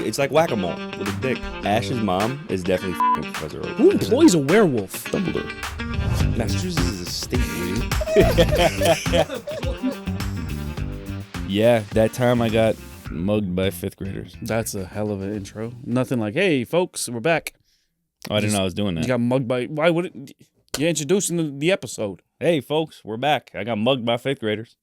It's like whack-a-mole with a dick. Ash's mom is definitely f***ing Professor Oak. Who employs a werewolf? Dumbledore. Massachusetts is a state, dude. Yeah, that time I got mugged by 5th graders. That's a hell of an intro. Nothing like, hey, folks, we're back. Oh, I didn't know I was doing that. You got mugged by... Why would it... You're introducing the episode. Hey, folks, we're back. I got mugged by 5th graders.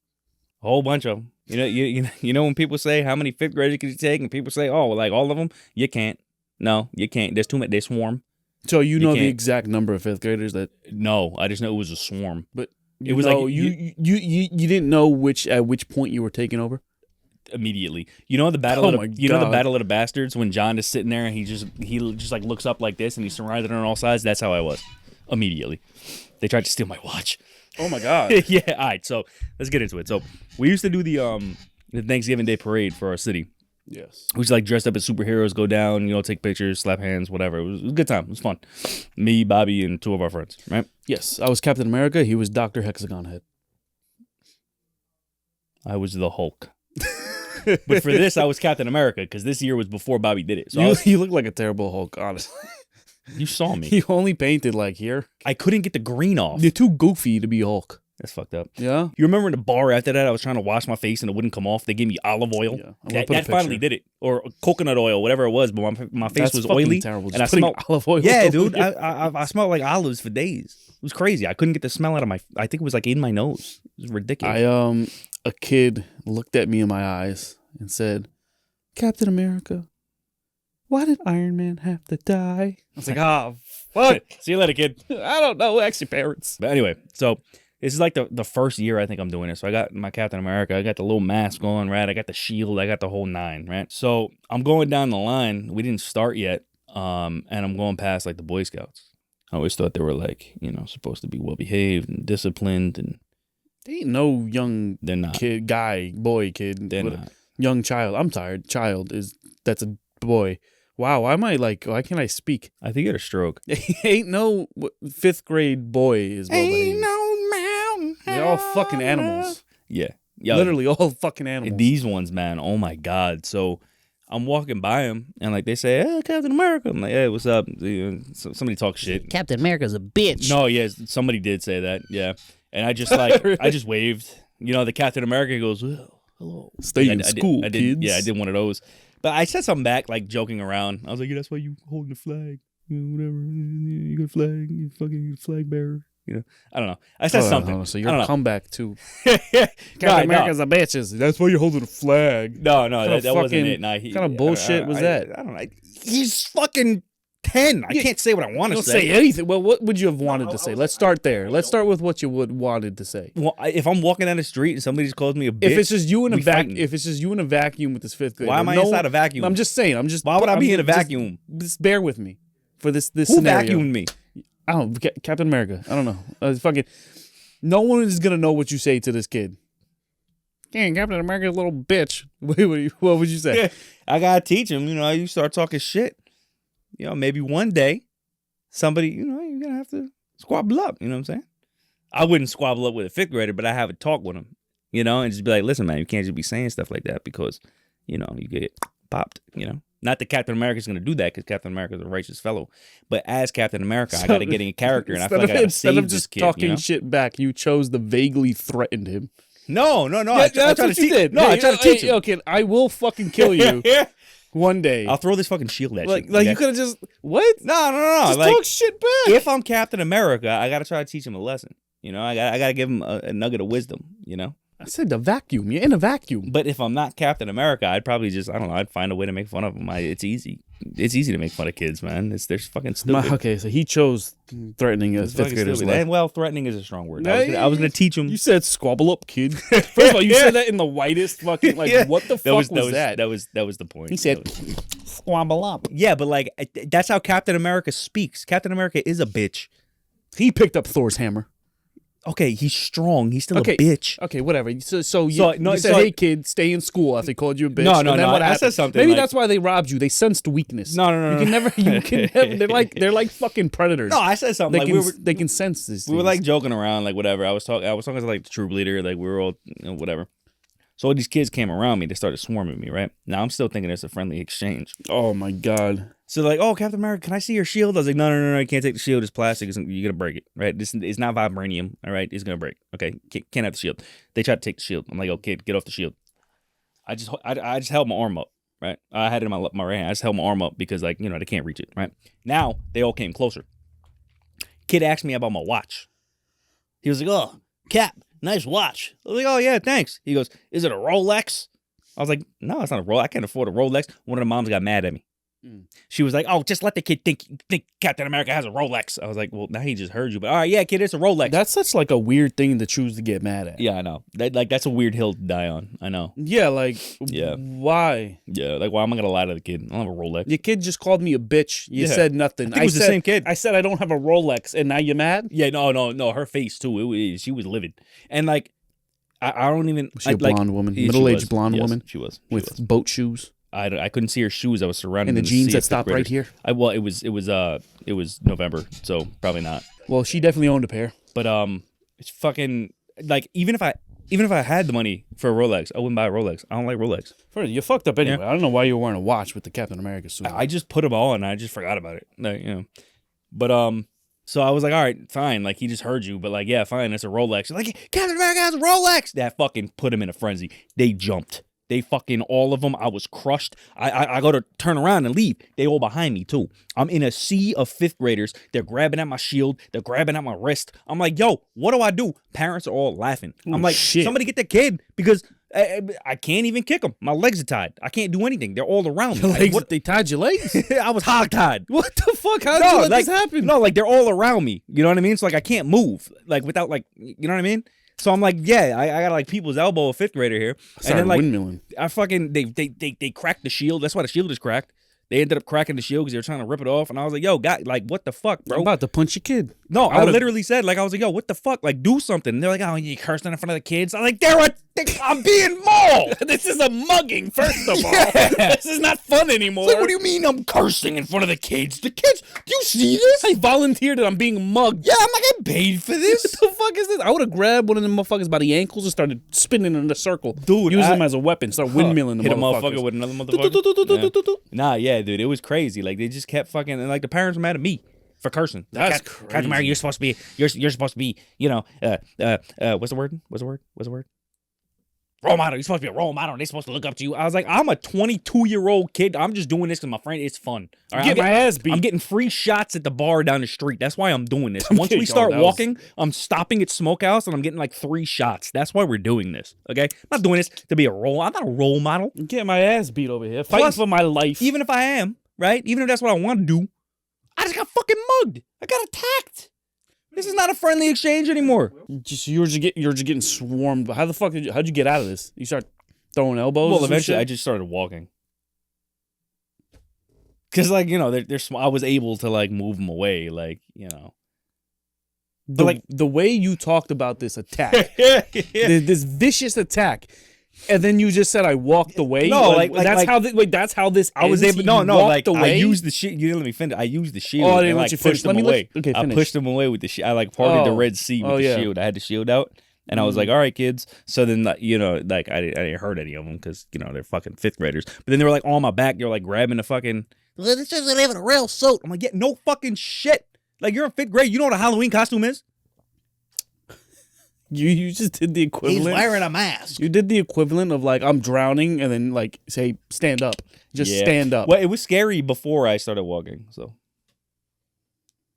A whole bunch of them. You know when people say, how many 5th graders can you take? And people say, oh, like all of them? You can't. No, you can't. There's too many. They swarm. So you know the exact number of 5th graders that... No, I just know it was a swarm. But it was like... like... You didn't know at which point you were taking over? Immediately. You know the battle know the Battle of the Bastards when John is sitting there and he just like looks up like this and he's surrounded on all sides? That's how I was. Immediately. They tried to steal my watch. Oh my god. Yeah, all right, so let's get into it. So we used to do the Thanksgiving Day parade for our city. Yes. We used to like dressed up as superheroes, go down, take pictures, slap hands, whatever. It was a good time. It was fun. Me, Bobby, and 2 of our friends, right? Yes. I was Captain America. He was Dr. Hexagon Head. I was the Hulk. But for this, I was Captain America because this year was before Bobby did it. So you look like a terrible Hulk, honestly. You saw me. You only painted like here. I couldn't get the green off. You're too goofy to be Hulk. That's fucked up. Yeah? You remember in the bar after that, I was trying to wash my face and it wouldn't come off. They gave me olive oil. Yeah. That finally did it. Or coconut oil, whatever it was. But my face was oily. Terrible. And I smelled olive oil. Yeah, dude. I smelled like olives for days. It was crazy. I couldn't get the smell out of I think it was like in my nose. It was ridiculous. A kid looked at me in my eyes and said, Captain America, why did Iron Man have to die? I was like, fuck. See you later, kid. I don't know. Actually, parents. But anyway, so this is like the first year I think I'm doing this. So I got my Captain America. I got the little mask on, right? I got the shield. I got the whole 9, right? So I'm going down the line. We didn't start yet. And I'm going past like the Boy Scouts. I always thought they were like, supposed to be well behaved and disciplined. And they ain't no young they're not. Kid, kid. They're not. Young child. I'm tired. That's a boy. Wow, why can't I speak? I think you had a stroke. Ain't no 5th grade boy is well behaved. Ain't no mountain. They're all fucking animals. Yeah. Literally all fucking animals. These ones, man, oh my God. So I'm walking by them and like they say, hey, Captain America. I'm like, hey, what's up? Somebody talk shit. Captain America's a bitch. No, yeah, somebody did say that, yeah. And I just I just waved. The Captain America goes, hello. Stay in school, kids. Yeah, I did one of those. But I said something back, like joking around. I was like, yeah, that's why you holding the flag. Whatever. You got a flag. You fucking flag bearer. I don't know. I said something. So your comeback too. Captain America's a bitches. That's why you're holding a flag. No, that wasn't it. Nah, what kind of bullshit was that? I don't know. He's fucking 10. I can't say what I want to say. Don't say anything. Well, what would you have wanted to say? Let's start there. Let's start with what you would wanted to say. Well, if I'm walking down the street and somebody just calls me a bitch, if it's just you in a vacuum with this 5th grader, why am I inside a vacuum? I'm just saying. Why would I be in a vacuum? Just bear with me for this Who scenario. vacuumed me? I don't know. Captain America. I don't know. No one is gonna know what you say to this kid. Dang, Captain America's a little bitch. What would you say? I gotta teach him. You start talking shit. Maybe one day, somebody, you're gonna have to squabble up. You know what I'm saying? I wouldn't squabble up with a 5th grader, but I have a talk with him. And just be like, listen, man, you can't just be saying stuff like that because, you get popped. Not that Captain America's going to do that because Captain America's a righteous fellow. But as Captain America, I got to get in character, and I feel like I got to save this kid. Instead of just talking shit back, you chose the vaguely threatened him. No. That's what you did. No, I tried to teach him. Okay, I will fucking kill you one day. I'll throw this fucking shield at you. Like you could have just... What? No. Just talk shit back. If I'm Captain America, I got to try to teach him a lesson. I got to give him a nugget of wisdom, I said the vacuum. You're in a vacuum. But if I'm not Captain America, I'd probably just, I don't know, I'd find a way to make fun of them. It's easy. It's easy to make fun of kids, man. They're fucking stupid. Okay, so he chose threatening a 5th grader's life. Well, threatening is a strong word. I was going to teach him. You said squabble up, kid. First of all, you said that in the whitest fucking, what the fuck was that? That was the point. He said, squabble up. Yeah, but that's how Captain America speaks. Captain America is a bitch. He picked up Thor's hammer. Okay, he's strong. He's still a bitch. Okay, whatever. So you said, hey, kid, stay in school after they called you a bitch. No. I said something. Maybe that's why they robbed you. They sensed weakness. No. You can never. They're like fucking predators. No, I said something. They can sense this. We were like joking around, like whatever. I was talking to like the troop leader, like we were all whatever. So all these kids came around me. They started swarming me, right? Now I'm still thinking it's a friendly exchange. Oh my God. So like, oh, Captain America, can I see your shield? I was like, no, you can't take the shield. It's plastic. You're going to break it, right? This is not vibranium, all right? It's going to break, okay? Can't have the shield. They tried to take the shield. I'm like, oh, kid, get off the shield. I just held my arm up, right? I had it in my right hand. I just held my arm up because, like, they can't reach it, right? Now, they all came closer. Kid asked me about my watch. He was like, oh, Cap, nice watch. I was like, oh, yeah, thanks. He goes, is it a Rolex? I was like, no, it's not a Rolex. I can't afford a Rolex. One of the moms got mad at me. She was like, oh, just let the kid think Captain America has a Rolex. I was like, well, now he just heard you. But all right, yeah, kid, it's a Rolex. That's such like a weird thing to choose to get mad at. Yeah, I know. That's a weird hill to die on. I know. Yeah, like, yeah. Why? Yeah, like, why am I going to lie to the kid? I don't have a Rolex. Your kid just called me a bitch. You said nothing. I think it was the same kid. I said I don't have a Rolex, and now you're mad? Yeah, no. Her face, too. She was livid. And, like, I don't even... Was she a blonde woman? Middle-aged blonde woman? She was. With boat shoes? I couldn't see her shoes. I was surrounded and the jeans that stopped right here. It was November, so probably not. Well, she definitely owned a pair. But it's fucking like even if I had the money for a Rolex, I wouldn't buy a Rolex. I don't like Rolex. First, you're fucked up anyway. Yeah. I don't know why you were wearing a watch with the Captain America suit. I just put them on and I just forgot about it. Like, But so I was like, all right, fine. Like, he just heard you, but like, yeah, fine. It's a Rolex. Like, Captain America has a Rolex. That fucking put him in a frenzy. They jumped. They fucking, all of them, I was crushed. I go to turn around and leave. They all behind me, too. I'm in a sea of fifth graders. They're grabbing at my shield. They're grabbing at my wrist. I'm like, yo, what do I do? Parents are all laughing. I'm like, shit. Somebody get the kid because I can't even kick them. My legs are tied. I can't do anything. They're all around me. They tied your legs? I was hog-tied. What the fuck? How did you let this happen? No, like, they're all around me. You know what I mean? So, like, I can't move. Like, without, like, you know what I mean? So I'm like, yeah, I got like people's elbow, a fifth grader here. And then like, windmilling. I fucking, they cracked the shield. That's why the shield is cracked. They ended up cracking the shield because they were trying to rip it off. And I was like, yo, God, like, what the fuck, bro? I'm about to punch your kid. No, I literally said, like, I was like, yo, what the fuck? Like, do something. And they're like, oh, you cursing in front of the kids? I'm like, I'm being mauled. This is a mugging, first of all. This is not fun anymore. Like, what do you mean I'm cursing in front of the kids? The kids, do you see this? I volunteered and I'm being mugged. Yeah, I'm not getting paid for this. What the fuck is this? I would have grabbed one of them motherfuckers by the ankles and started spinning in a circle. Dude, use them as a weapon. Start windmilling the hit motherfuckers. Hit a motherfucker with another motherfucker. Nah, yeah, dude, it was crazy. Like, they just kept fucking, and like the parents were mad at me for cursing. That's crazy. Captain America, you're supposed to be, what's the word? Role model. You're supposed to be a role model. And they're supposed to look up to you. I was like, I'm a 22-year-old kid. I'm just doing this because my friend, it's fun. All right, my ass beat. I'm getting free shots at the bar down the street. That's why I'm doing this. Once we start walking, I'm stopping at Smokehouse and I'm getting like 3 shots. That's why we're doing this. Okay? I'm not doing this to be I'm not a role model. I'm getting my ass beat over here. Fighting for my life. Even if I am, right? Even if that's what I want to do, I just got fucking mugged. I got attacked. This is not a friendly exchange anymore. You're just getting swarmed. How the fuck how'd you get out of this? You start throwing elbows? Well, eventually I just started walking. Cause like, they're small. I was able to like move them away, like, But like the way you talked about this attack, this vicious attack, and then you just said I walked away. No, that's how this. I was able. I used the shield. You didn't let me finish. I used the shield. Oh, I didn't let you finish. Pushed them away. Okay, I pushed them away with the shield. I like parted the Red Sea with the shield. I had the shield out, and I was like, "All right, kids." So then, like I didn't hurt any of them because they're fucking fifth graders. But then they were like on my back. They were like grabbing the fucking. This isn't even a real suit. I'm like, yeah, no fucking shit. Like, you're in fifth grade. You know what a Halloween costume is? You just did the equivalent. He's wearing a mask. You did the equivalent of like I'm drowning and then like say stand up. Just stand up. Well, it was scary before I started walking, so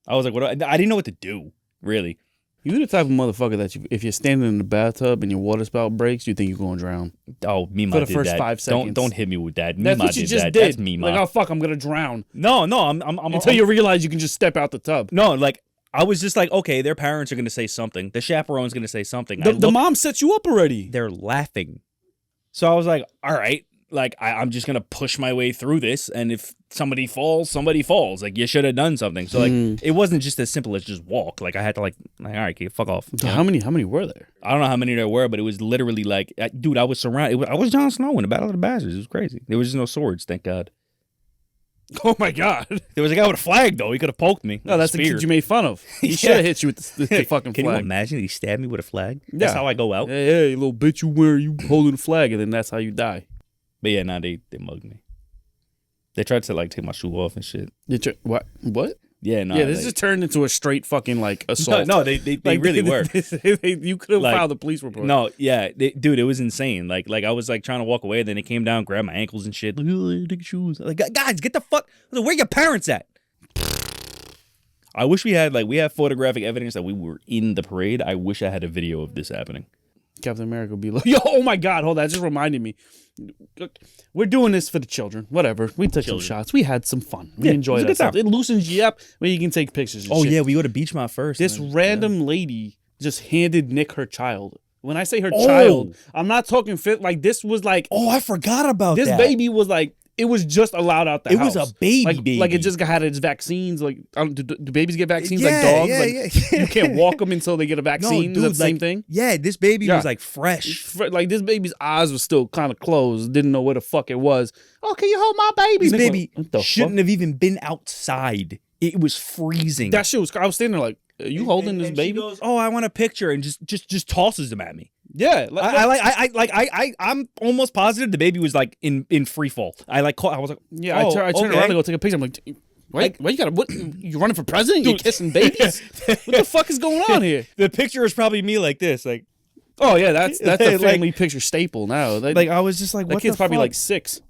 I was like, "What?" I didn't know what to do. Really, you're the type of motherfucker that if you're standing in the bathtub and your water spout breaks, you think you're going to drown. Oh, Mima for the did first that. 5 seconds. Don't hit me with that. That's Mima what you did just that. did. That's Mima. Like, oh fuck, I'm gonna drown. No, I'm until you realize you can just step out the tub. No, like. I was just like, okay, their parents are going to say something. The chaperone's going to say something. The mom set you up already. They're laughing. So I was like, all right, like, I'm just going to push my way through this. And if somebody falls, somebody falls. Like, you should have done something. So, like, it wasn't just as simple as just walk. Like, I had to, like all right, kid, fuck off. So how many were there? I don't know how many there were, but it was literally like, dude, I was surrounded. I was Jon Snow in the Battle of the Bastards. It was crazy. There was just no swords, thank God. Oh my god. There was a guy with a flag though. He could have poked me. No, that's the kid you made fun of. He should have hit you with the fucking Can you flag. imagine he stabbed me with a flag? That's how I go out. Hey, little bitch, you holding a flag, and then that's how you die. But yeah, they mugged me. They tried to like take my shoe off and shit. What? Yeah, no. Yeah, this just turned into a straight fucking like assault. No, they like, really were. You could have Like, filed a police report. No, yeah, dude, it was insane. Like I was like trying to walk away, then they came down, grabbed my ankles and shit. Like, take your shoes. Like, guys, get the fuck. Like, where your parents at? I wish we had photographic evidence that we were in the parade. I wish I had a video of this happening. Captain America would be like, yo, oh my God, hold on, that just reminded me. Look, we're doing this for the children. Whatever. We took some shots. We had some fun. We enjoyed it. It loosens you up where you can take pictures and shit. Yeah, we go to Beachmont first. This random lady just handed Nick her child. When I say her child, I'm not talking fit. Like, this was like... Oh, I forgot about that. This baby was like... It was just allowed out the house. It was a baby. Like it just had its vaccines. Like, do babies get vaccines like dogs? Yeah. You can't walk them until they get a vaccine. No, dude, is that the same thing? Yeah, this baby was like fresh. Like this baby's eyes were still kind of closed. Didn't know where the fuck it was. Oh, can you hold my baby? This baby shouldn't have even been outside. It was freezing. That shit was... I was standing there like, are you holding this baby? She goes, oh, I want a picture, and just tosses them at me. Yeah, I'm almost positive the baby was like in free fall. I was like, yeah, I turned around to go take a picture. I'm like, why you gotta? What? You running for president? You kissing babies? What the fuck is going on here? The picture is probably me like this, like, oh yeah, that's a family picture staple now. Like I was just like, what that kid's the probably fuck? like 6.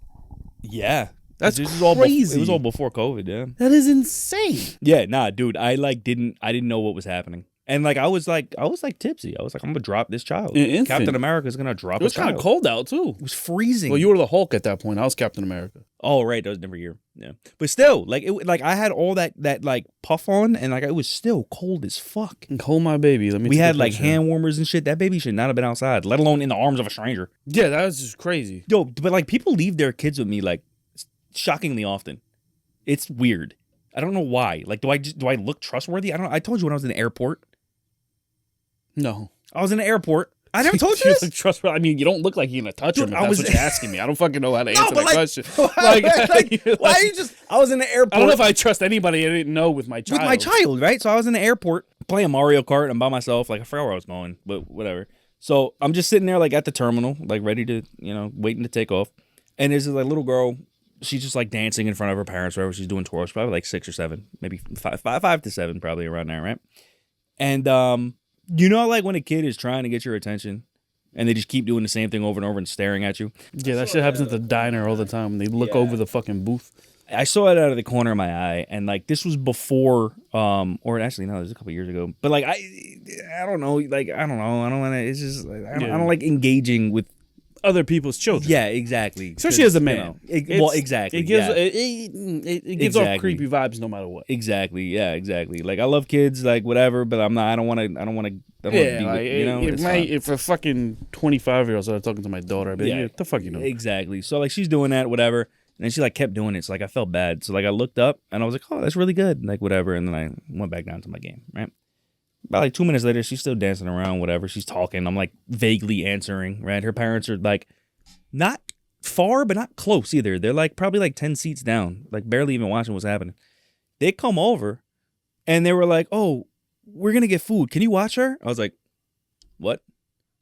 Yeah. That's crazy. It was all before COVID, yeah. That is insane. Yeah, nah, dude. I didn't know what was happening. And like I was like tipsy. I was like, I'm gonna drop this child. Captain America's gonna drop a child. It was kind of cold out too. It was freezing. Well, you were the Hulk at that point. I was Captain America. Oh right, that was a different year. Yeah, but still, like I had all that like puff on, and like it was still cold as fuck. And hold my baby. Let me. We had like hand warmers and shit. That baby should not have been outside, let alone in the arms of a stranger. Yeah, that was just crazy. Yo, but like people leave their kids with me like shockingly often. It's weird. I don't know why. Like, do I look trustworthy? I don't know. I told you when I was in the airport. No. I was in the airport. I never told you this. I mean, you don't look like you're gonna touch him. If that's what you're asking me. I don't fucking know how to answer that question. Why are you just? I was in the airport. I don't know if I trust anybody I didn't know with my child. With my child, right? So I was in the airport playing Mario Kart. I'm by myself. Like I forgot where I was going, but whatever. So I'm just sitting there, like at the terminal, like ready to, waiting to take off. And there's this like little girl. She's just like dancing in front of her parents, wherever she's doing tours. Probably like 6 or 7, maybe 5 to 7, probably around there, right? And like when a kid is trying to get your attention and they just keep doing the same thing over and over and staring at you. Yeah, that shit happens at the diner all the time. They look over the fucking booth. I saw it out of the corner of my eye, and like this was before, or actually no, it was a couple years ago. But like I don't know, like I don't want to. It's just like, I don't like engaging with other people's children. Yeah, exactly. Especially as a man. Exactly. It gives it gives off creepy vibes no matter what. Exactly. Yeah. Exactly. Like I love kids, like whatever, but I'm not. I don't want to. If a fucking 25-year-old started talking to my daughter, I'd be like, the fuck you know. Exactly. So like she's doing that, whatever. And then she like kept doing it. So like I felt bad. So like I looked up and I was like, oh, that's really good. Like whatever. And then I went back down to my game. Right. About like 2 minutes later, she's still dancing around, whatever. She's talking. I'm like vaguely answering. Right. Her parents are like not far, but not close either. They're like probably like 10 seats down, like barely even watching what's happening. They come over and they were like, oh, we're going to get food. Can you watch her? I was like, what?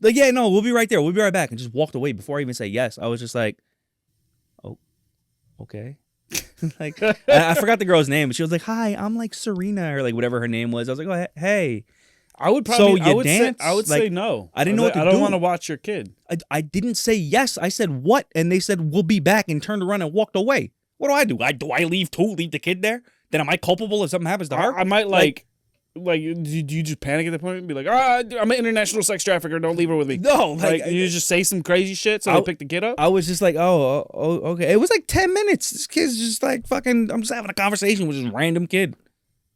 Like, yeah, no, we'll be right there. We'll be right back. And just walked away before I even say yes. I was just like, okay. Like I forgot the girl's name, but she was like, hi, I'm like Serena or like whatever her name was. I was like, oh, hey. I would probably I would say no. I didn't know what to do. I don't want to watch your kid. I didn't say yes. I said what? And they said we'll be back and turned around and walked away. What do? Do I leave too? Leave the kid there? Then am I culpable if something happens to her? I might like do you just panic at the point and be like, I'm an international sex trafficker, don't leave her with me? No, like you just say some crazy shit so they pick the kid up? I was just like, oh, okay. It was like 10 minutes. This kid's just like fucking, I'm just having a conversation with this random kid.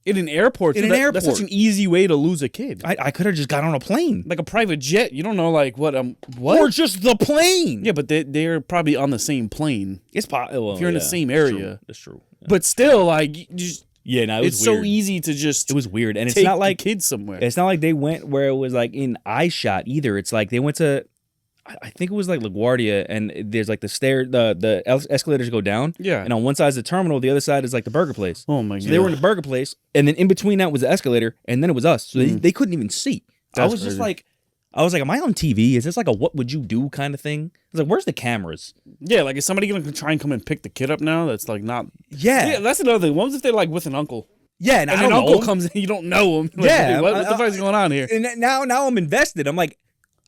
In an airport. Airport. That's such an easy way to lose a kid. I could have just got on a plane. Like a private jet. You don't know like what? Or just the plane. Yeah, but they're probably on the same plane. It's possible. If you're in the same area. That's true. Yeah. But still, like, you just... Yeah, no, it's weird. So easy to just. It was weird, and it's take not like kids somewhere. It's not like they went where it was like in eye shot either. It's like they went to. I think it was like LaGuardia, and there's like the escalators go down. Yeah. And on one side is the terminal, the other side is like the burger place. Oh my god. So they were in the burger place, and then in between that was the escalator, and then it was us. So they couldn't even see. I was just like, am I on TV? Is this like a what would you do kind of thing? I was like, where's the cameras? Yeah, like is somebody gonna try and come and pick the kid up now? That's like not. Yeah, that's another thing. What was if they're like with an uncle? Yeah, and an uncle comes in, you don't know him. Like, yeah, what the fuck is going on here? And now I'm invested. I'm like,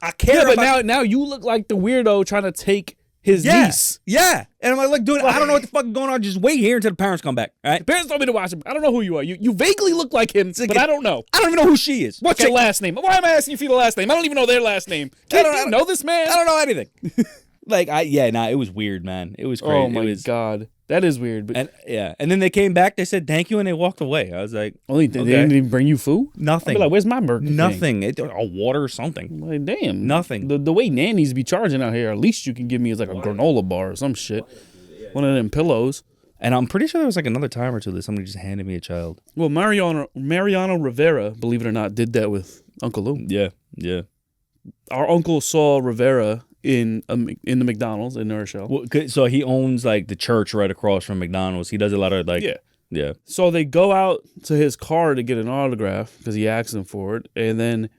I care. Yeah, but now you look like the weirdo trying to take his niece. Yeah, and I'm like, dude, I don't know what the fuck is going on. Just wait here until the parents come back. All right, the parents told me to watch him. I don't know who you are. You vaguely look like him, but I don't know. I don't even know who she is. What's your last name? Why am I asking you for the last name? I don't even know their last name. I don't know this man. I don't know anything. It was weird, man. It was crazy. Oh my god. That is weird. But and then they came back, they said thank you, and they walked away. I was like, they didn't even bring you food? Nothing. I'd be like, where's my burger? Nothing. A water or something. Like, damn. Nothing. The way nannies be charging out here, at least you can give me is like a granola bar or some shit. One of them pillows. And I'm pretty sure there was like another time or two that somebody just handed me a child. Well, Mariano Rivera, believe it or not, did that with Uncle Lou. Yeah. Our uncle saw Rivera in the McDonald's in New Shell. Well, so he owns like the church right across from McDonald's. He does a lot of like yeah. So they go out to his car to get an autograph because he asked him for it, and then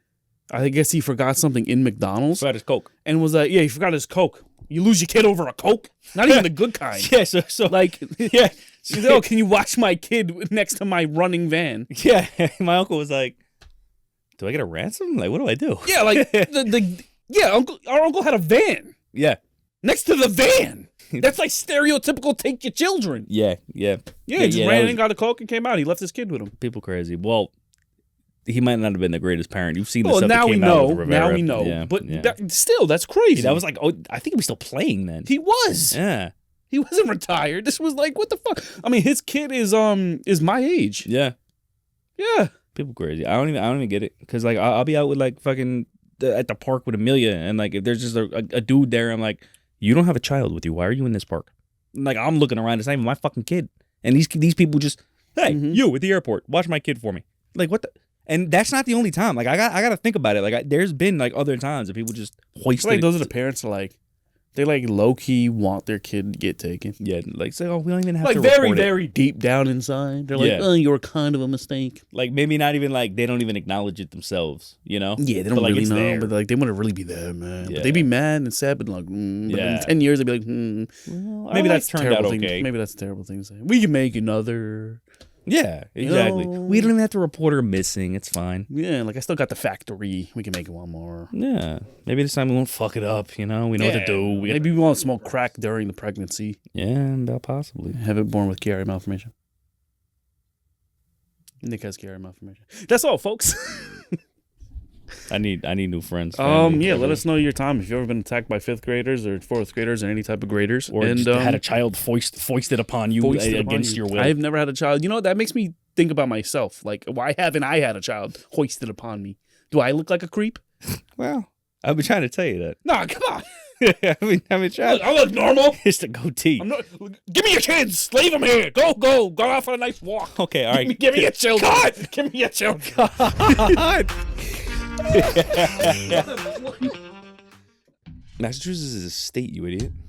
I guess he forgot something in McDonald's. Forgot his Coke. And was like, he forgot his Coke. You lose your kid over a Coke? Not even the good kind. Yeah, so like yeah. He's like, can you watch my kid next to my running van? Yeah, my uncle was like, do I get a ransom? Like, what do I do? Yeah, like our uncle had a van. Yeah. Next to the van. That's like stereotypical take your children. Yeah. He just ran in, got a Coke, and came out. He left his kid with him. People crazy. Well, he might not have been the greatest parent. You've seen the stuff now that came out with Rivera. Now we know. Yeah, but still, that's crazy. That was like, I think he was still playing then. He was. Yeah. He wasn't retired. This was like, what the fuck? I mean, his kid is my age. Yeah. Yeah. People crazy. I don't even get it, because like I'll be out with like fucking at the park with Amelia, and like if there's just a dude there, I'm like, you don't have a child with you. Why are you in this park? And, like I'm looking around, it's not even my fucking kid, and these people just, hey, you at the airport, watch my kid for me. Like what the? And that's not the only time. Like I got to think about it. Like there's been like other times that people just hoisted. Like those are the parents are like. They like low key want their kid to get taken. Yeah, like say, we don't even have like to very, report it. very deep down inside. They're like, you were kind of a mistake. Like maybe not even like they don't even acknowledge it themselves. You know? Yeah, they don't really know, there. But like they want to really be there, man. Yeah. But they be mad and sad, but like, but in 10 years they'd be like, well, maybe that's turned out okay. Maybe that's a terrible thing to say. We can make another. Yeah, exactly. We don't even have to report her missing. It's fine. Yeah, like I still got the factory. We can make one more. Yeah, maybe this time we won't fuck it up. You know, we know what to do. Maybe we won't smoke crack during the pregnancy. Yeah, possibly. Have it born with Chiari malformation. Nick has Chiari malformation. That's all, folks. I need new friends. Let us know your time if you've ever been attacked by 5th graders or 4th graders or any type of graders, or just had a child foisted upon you against your will. I've never had a child. You know, that makes me think about myself. Like, why haven't I had a child hoisted upon me? Do I look like a creep? Well, I've been trying to tell you that. Nah, come on. I've been trying. I look normal. It's the goatee. Give me your kids. Leave them here. Go off on a nice walk. Okay, all right. Give me your children. God, give me your children. God. Massachusetts is a state, you idiot.